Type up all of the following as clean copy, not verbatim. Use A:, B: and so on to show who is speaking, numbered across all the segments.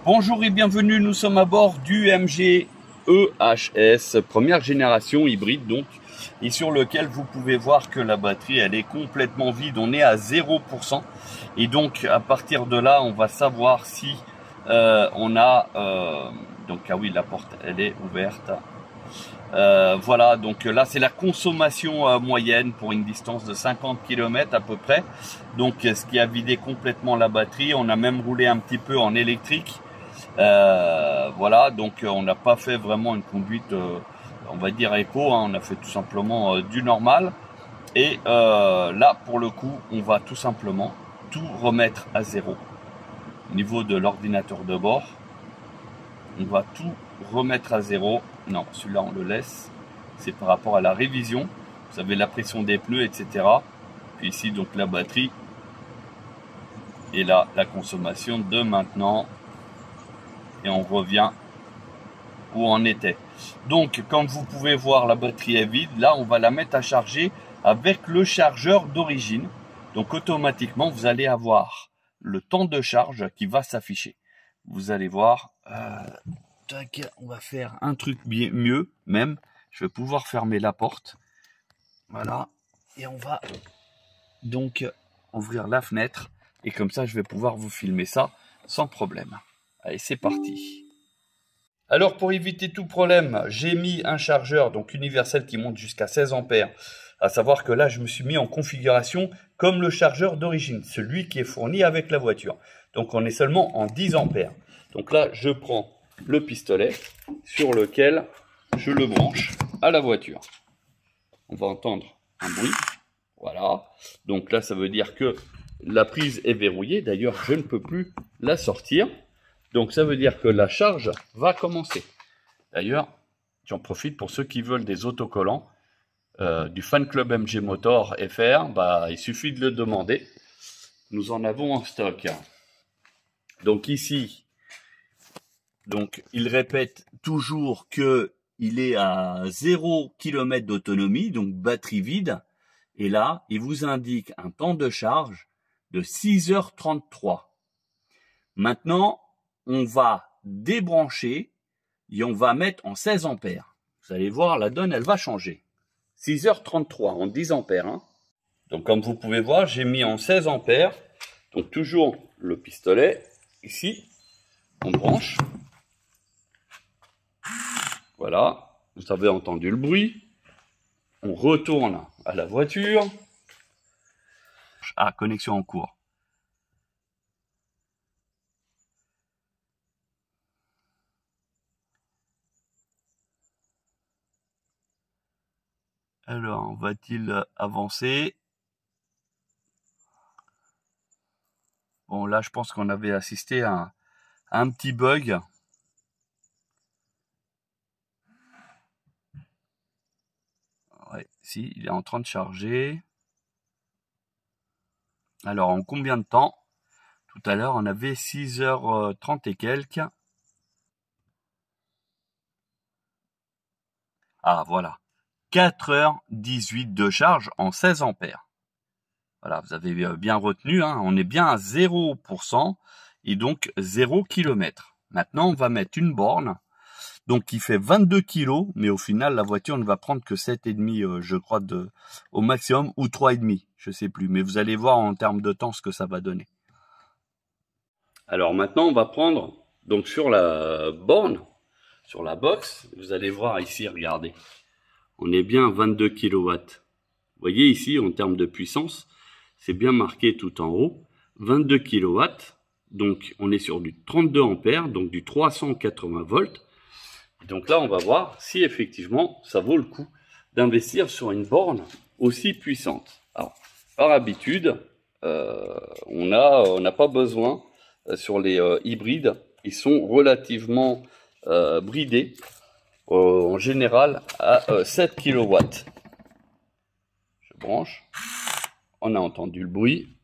A: Bonjour et bienvenue, nous sommes à bord du MG EHS, première génération hybride donc, et sur lequel vous pouvez voir que la batterie elle est complètement vide, on est à 0%, et donc à partir de là on va savoir si on a, donc ah oui la porte elle est ouverte, voilà donc là c'est la consommation moyenne pour une distance de 50 km à peu près, donc ce qui a vidé complètement la batterie, on a même roulé un petit peu en électrique. Voilà, donc on n'a pas fait vraiment une conduite, on va dire éco, hein, on a fait tout simplement du normal. Et là, pour le coup, on va tout simplement tout remettre à zéro. Au niveau de l'ordinateur de bord, on va tout remettre à zéro. Non, celui-là, on le laisse. C'est par rapport à la révision. Vous savez, la pression des pneus, etc. Puis ici, donc la batterie. Et là, la consommation de maintenant. Et on revient où on était. Donc comme vous pouvez voir, la batterie est vide. Là on va la mettre à charger avec le chargeur d'origine. Donc automatiquement vous allez avoir le temps de charge qui va s'afficher. Vous allez voir, on va faire un truc bien mieux même. Je vais pouvoir fermer la porte. Voilà. Et on va donc ouvrir la fenêtre. Et comme ça je vais pouvoir vous filmer ça sans problème. Allez, c'est parti. Alors pour éviter tout problème, j'ai mis un chargeur donc universel qui monte jusqu'à 16 ampères. À savoir que là je me suis mis en configuration comme le chargeur d'origine, celui qui est fourni avec la voiture. Donc on est seulement en 10 ampères. Donc là je prends le pistolet sur lequel je le branche à la voiture. On va entendre un bruit. Voilà. Donc là ça veut dire que la prise est verrouillée. D'ailleurs je ne peux plus la sortir. Donc ça veut dire que la charge va commencer. D'ailleurs, j'en profite pour ceux qui veulent des autocollants du fan club MG Motor FR, bah, il suffit de le demander. Nous en avons en stock. Donc ici, donc il répète toujours que il est à 0 km d'autonomie, donc batterie vide. Et là, il vous indique un temps de charge de 6h33. Maintenant, on va débrancher et on va mettre en 16 ampères. Vous allez voir, la donne, elle va changer. 6h33 en 10 ampères. Hein. Donc, comme vous pouvez voir, j'ai mis en 16 ampères. Donc, toujours le pistolet. Ici, on branche. Voilà. Vous avez entendu le bruit. On retourne à la voiture. Ah, connexion en cours. Alors, va-t-il avancer? Bon, là, je pense qu'on avait assisté à un petit bug. Ouais, si, il est en train de charger. Alors, en combien de temps? Tout à l'heure, on avait 6h30 et quelques. Ah, voilà. 4h18 de charge en 16 ampères. Voilà, vous avez bien retenu, hein, on est bien à 0% et donc 0 km. Maintenant, on va mettre une borne, donc qui fait 22 kg, mais au final, la voiture ne va prendre que 7,5, je crois, au maximum, ou 3,5, je sais plus. Mais vous allez voir en termes de temps ce que ça va donner. Alors maintenant, on va prendre, donc sur la borne, sur la box, vous allez voir ici, regardez. On est bien à 22 kW. Vous voyez ici, en termes de puissance, c'est bien marqué tout en haut. 22 kW, donc on est sur du 32 ampères, donc du 380 volts. Et donc là, on va voir si effectivement, ça vaut le coup d'investir sur une borne aussi puissante. Alors, par habitude, on n'a pas besoin, sur les hybrides, ils sont relativement bridés. En général à 7 kW. Je branche. On a entendu le bruit.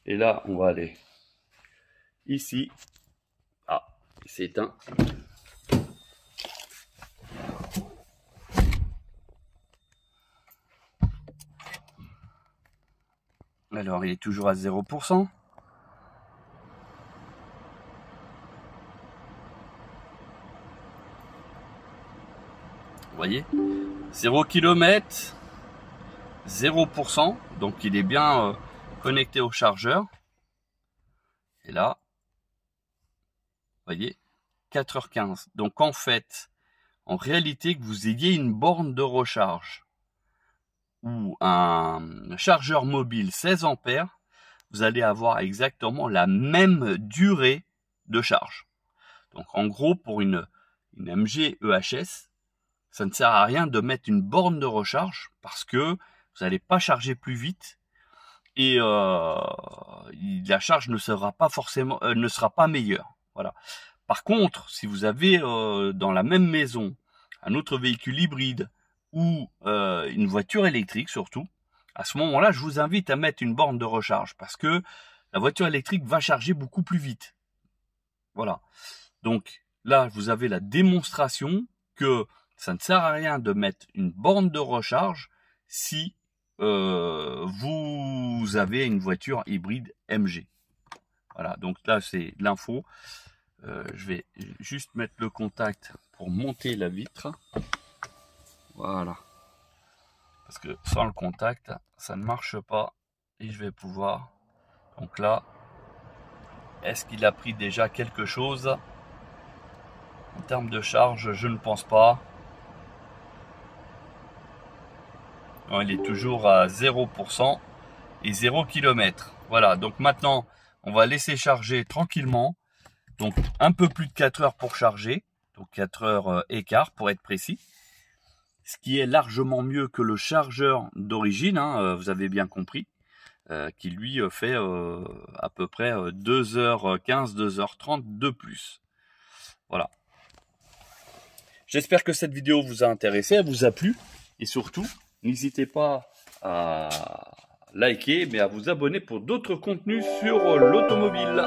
A: Et là, on va aller ici. Ah, il s'est éteint. Alors, il est toujours à 0%. Vous voyez, 0 km, 0%. Donc, il est bien connecté au chargeur. Et là, vous voyez, 4h15. Donc, en fait, en réalité, que vous ayez une borne de recharge ou un chargeur mobile 16 ampères, vous allez avoir exactement la même durée de charge. Donc en gros, pour une MG EHS, ça ne sert à rien de mettre une borne de recharge parce que vous n'allez pas charger plus vite et la charge ne sera pas forcément ne sera pas meilleure. Voilà. Par contre, si vous avez dans la même maison un autre véhicule hybride ou une voiture électrique surtout, à ce moment-là, je vous invite à mettre une borne de recharge parce que la voiture électrique va charger beaucoup plus vite. Voilà. Donc là, vous avez la démonstration que ça ne sert à rien de mettre une borne de recharge si vous avez une voiture hybride MG. Voilà, donc là, c'est l'info. Je vais juste mettre le contact pour monter la vitre. Voilà. Parce que sans le contact, ça ne marche pas. Et je vais pouvoir... Donc là, est-ce qu'il a pris déjà quelque chose? En termes de charge, je ne pense pas. Non, il est toujours à 0% et 0 km. Voilà, donc maintenant, on va laisser charger tranquillement. Donc un peu plus de 4 heures pour charger. Donc 4 heures et quart pour être précis. Ce qui est largement mieux que le chargeur d'origine, hein, vous avez bien compris. Qui lui fait à peu près 2h15, 2h30 de plus. Voilà. J'espère que cette vidéo vous a intéressé, elle vous a plu. Et surtout, n'hésitez pas à liker, mais à vous abonner pour d'autres contenus sur l'automobile.